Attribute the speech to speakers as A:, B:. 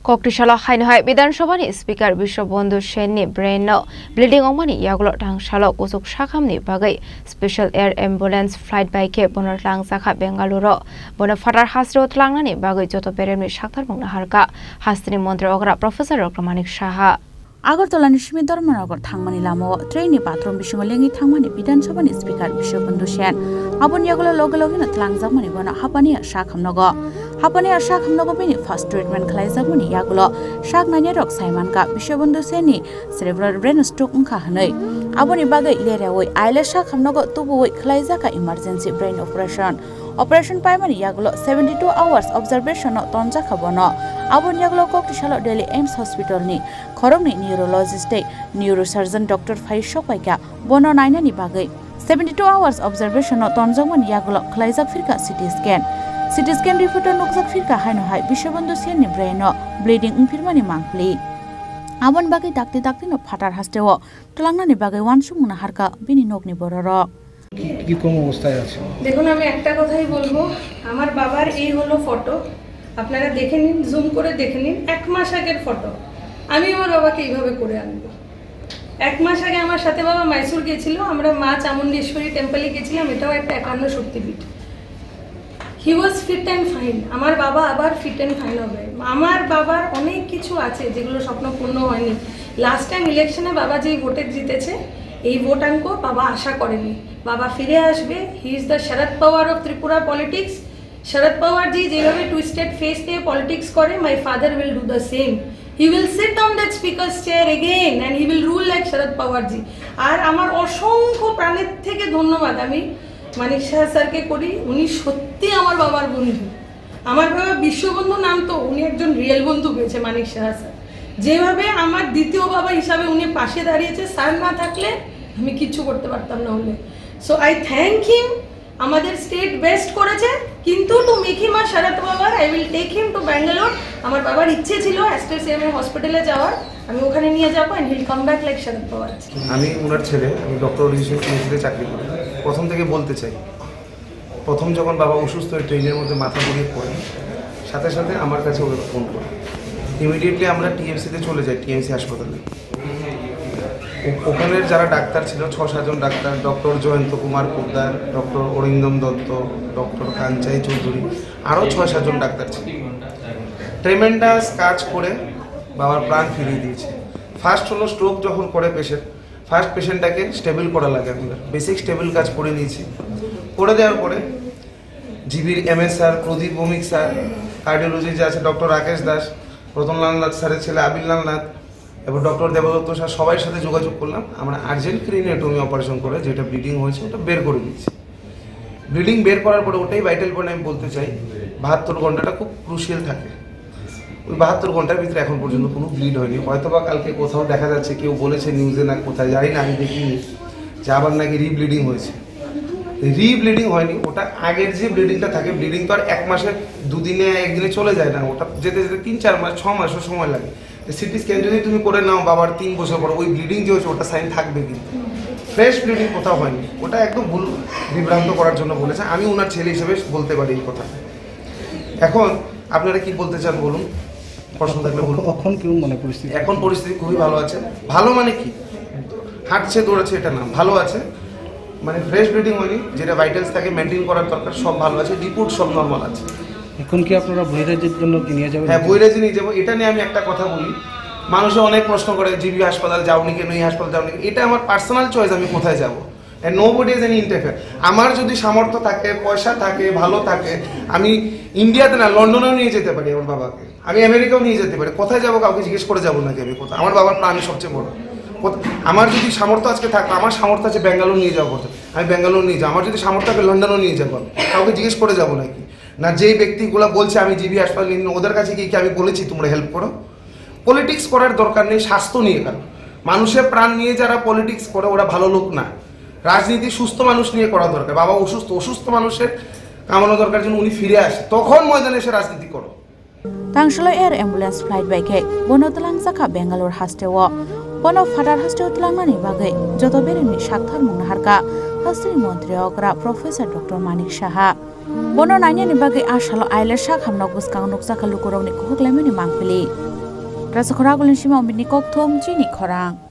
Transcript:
A: Koktishala Hainhai Bidanshabani Speaker Bishobondu Shenni Braino Bleeding Omani Yagulo Tangshala Kusuk Shakamni Bagai Special Air Ambulance Flight by Cape Bonatlang Saka Bengaluru Bonafatar Hasro Tlangani Bagai Joto Peremi Shaktar Mungnaharka Hastini Montre Ogra Professor Dr. Manik Shaha
B: Agartala Nishmi Dharmanagar Thangmani Lamo, Trainee Bathroom Bisholengi Thangmani Bidan Sabani Speaker Bishobundu Shen, Abon Yagula Logalogin at Langzamani Bona Hapani Shakam Nogo, Hapani Shakam Nogo Bini First Treatment Klaizamuni Yagulo, Shak Nanyarok Simonka, Bishobundu Seni, Cerebral Brain Stroke Unkahanoi, Aboni Baga Leraway, Ila Shakam Nogo Tubu Klaizaka Emergency Brain Operation. Operation Paimani Yagulo 72 hours observation of Tonja Kabono, Abon Yagulo Koktishala Delhi Ames Hospital ni, Koromni neurologist, neurosurgeon Dr. Fai Shopaika, Bono Nainani Bagai, 72 hours observation of Tonjaman Yagulo, Klaizak Firka CT scan. CT scan reporter Nokzak Firka Haino Hai, Bishobundu Sieni Braino, bleeding Umpirmani Mankli. Abon Bagai Takti no Patar Hastewo, Tulangani Bagai one Shumuna Harka, Bini Nokni Bororo.
C: কি কোন অবস্থায় আছে
D: দেখুন আমি একটা কথাই বলবো আমার বাবার এই হলো ফটো আপনারা দেখে নিন জুম করে দেখে নিন এক মাস আগের ফটো আমি আমার বাবাকে এইভাবে করে আনবো এক মাস আগে আমার সাথে বাবা মাইসুর গিয়েছিল আমরা মা চামুণ্ডেশ্বরী টেম্পলে গিয়েছিলাম এটাও একটা একান্ন শক্তিপীঠ হি ওয়াজ ফিট এন্ড ফাইন আমার বাবা আবার ফিট এন্ড ফাইন হবে আমার বাবার অনেক কিছু আছে যেগুলো স্বপ্ন পূর্ণ হয়নি লাস্ট টাইম ইলেকশনে বাবা যেই ভোটে জিতেছে এই ভোটাঙ্ক বাবা আশা করেনি বাবা ফিরে আসবে he is the Sharad Pawar of Tripura politics Sharad Pawar ji যেভাবে টুইস্টেড ফেস দিয়ে পলিটিক্স করে my father will do the same he will sit on that speaker's chair again and he will rule like Sharad Pawar ji আর আমার অসংখ্য প্রাণের থেকে ধন্যবাদ আমি মানিক শাহ স্যারকে করি উনি সত্যি আমার বাবার বন্ধু আমার বাবা বিশ্ববন্ধু নাম তো উনি একজন রিয়েল বন্ধু পেয়েছে মানিক শাহ স্যার যেভাবে আমার দ্বিতীয় বাবা হিসাবে উনি পাশে দাঁড়িয়েছে স্যার না থাকলে আমি কিছু করতে পারতাম না হলে সো আই থ্যাংক হিম আমাদের স্টেট বেস্ট করেছে কিন্তু to make him a Sharad Pawar I will take him to Bangalore আমার বাবার ইচ্ছে ছিল এসটিএসএম এর হসপিটালে যাওয়ার আমি ওখানে নিয়ে যাব and he'll come back like Sharad Pawar
C: আমি ওনার ছেলে আমি ডক্টর ইউনিভার্সিটিতে চাকরি করি প্রথম থেকে বলতে চাই প্রথম যখন বাবা অসুস্থ হয়ে ট্রেনের মধ্যে মাথা ঘুরিয়ে পড়ে সাথে সাথে আমার কাছে ওরা ফোন করে ইমিডিয়েটলি আমরা টিএমসিতে চলে যাই টিএমসি হাসপাতালে ওখানের যারা ডাক্তার ছিল ৬-৭ জন ডাক্তার doctor Jayanta Kumar Poddar doctor Arindam Dutta doctor Kanchai Chowdhury আরও ৬-৭ জন ডাক্তার ছিল ট্রেমেন্ডাস কাজ করে বাবার প্রাণ ফিরিয়ে দিয়েছে ফার্স্ট হলো স্ট্রোক যখন করে পেশেন্ট ফার্স্ট পেশেন্টটাকে স্টেবল করা লাগে আমাদের বেসিক স্টেবল কাজ করে নিয়েছি করে দেওয়ার পরে জিবির এমএস স্যার প্রদীপ ভৌমিক স্যার কার্ডিওলজি যে আছে ডক্টর রাকেশ দাস রতনলাল নাথ স্যারের ছেলে আবিরলাল নাথ এবং ডক্টর দেবদত্ত স্যার সবার সাথে যোগাযোগ করলাম আমরা আর্জেন্ট ক্রিনিওটমি অপারেশন করে যেটা ব্লিডিং হয়েছে ওটা বের করে দিয়েছি ব্লিডিং বের করার পরে ওটাই ভাইটাল পয়েন্ট আমি বলতে চাই 72 ঘন্টাটা খুব ক্রুশিয়াল থাকে ওই 72 ঘন্টার ভিতরে এখন পর্যন্ত কোনো ব্লিড হয়নি হয়তোবা কালকে কোথাও দেখা যাচ্ছে কেউ বলেছে নিউজে না কোথায় জানি না আমি দেখিনি যে আবার নাকি রিব্লিডিং হয়েছে রিব্লিডিং হয়নি ওটা আগের যে ব্লিডিংটা থাকে ব্লিডিং তো আর এক মাসের দুদিনে একদিনে চলে যায় না ওটা যেতে যেতে 3-4 মাস 6 মাসও সময় লাগে সিটি স্ক্যান যদি তুমি করে নাও বাবার 3 বছর পর ওই ব্লিডিং যে হয়েছে ওটা সাইন থাকবে কিন্তু ফ্রেশ ব্লিডিং কোথাও হয়নি ওটা একদম ভুল বিভ্রান্ত করার জন্য বলেছে আমি ওনার ছেলে হিসেবে বলতে পারি এই কথা এখন আপনারা কি বলতে চান বলুন প্রশ্ন থাকলে বলুন
E: এখন কেউ মানে পরিস্থিতি
C: এখন পরিস্থিতি খুবই ভালো আছে ভালো মানে কি হাঁটছে দৌড়াচ্ছে এটা না ভালো আছে মানে ফ্রেশ ব্লিডিং হয়নি যেটা ভাইটালস থাকে মেনটেন করার দরকার সব ভালো আছে রিপোর্ট সব নর্মাল আছে
E: এখন কি আপনারা বৈরাজ্যের জন্য কি নিয়ে যাবেন
C: হ্যাঁ বৈরাজ্যে নিয়ে যাবো এটা নিয়ে আমি একটা কথা বলি মানুষে অনেক প্রশ্ন করে জিবি হাসপাতাল যাওনি কেন এই হাসপাতাল যাওনি এটা আমার পার্সোনাল চয়েস আমি কোথায় যাবো and nobody is any interfere আমার যদি সামর্থ্য থাকে পয়সা থাকে ভালো থাকে আমি ইন্ডিয়াতে না লন্ডনেও নিয়ে যেতে পারি আমার বাবাকে আমি আমেরিকাও নিয়ে যেতে পারি কোথায় যাবো কাউকে জিজ্ঞেস করে যাবো নাকি আমি কোথায় আমার বাবার প্রাণ সবচেয়ে বড় আমার যদি সামর্থ্য আজকে থাকতো আমার সামর্থ্য আছে ব্যাঙ্গালোর নিয়ে যাওয়ার কথা আমি ব্যাঙ্গালোর নিয়ে যাবো আমার যদি সামর্থ্য থাকে লন্ডনও নিয়ে যাবো কাউকে জিজ্ঞেস করে যাবো নাকি না যেই ব্যক্তিগুলো বলছে আমি জিবি হাসপাতাল নিয়ে ওদের কাছে গিয়ে কি আমি বলেছি তোমরা হেল্প করো পলিটিক্স করার দরকার নেই স্বাস্থ্য নিয়ে কারণ মানুষের প্রাণ নিয়ে যারা পলিটিক্স করে ওরা ভালো লোক না রাজনীতি সুস্থ মানুষ নিয়ে করা দরকার বাবা অসুস্থ মানুষের কামানো দরকার জন্য উনি ফিরে আসে তখন ময়দানে এসে রাজনীতি করো
B: Tangshala Air Ambulance Flight by Cape Bonotlang Saka Bangalore Hastewo Bono Fatar Hastewo Tlangani Bagai Joto Bereni Shaktar Mungnaharka Hastri Montreal Professor Dr. Manik Shaha bono nanya ni bagai asalo aile sak hamna guskang noksa kalu korong ni kuhuk lemani mangpili rasa khora gulin sima omni kok thom chini khorang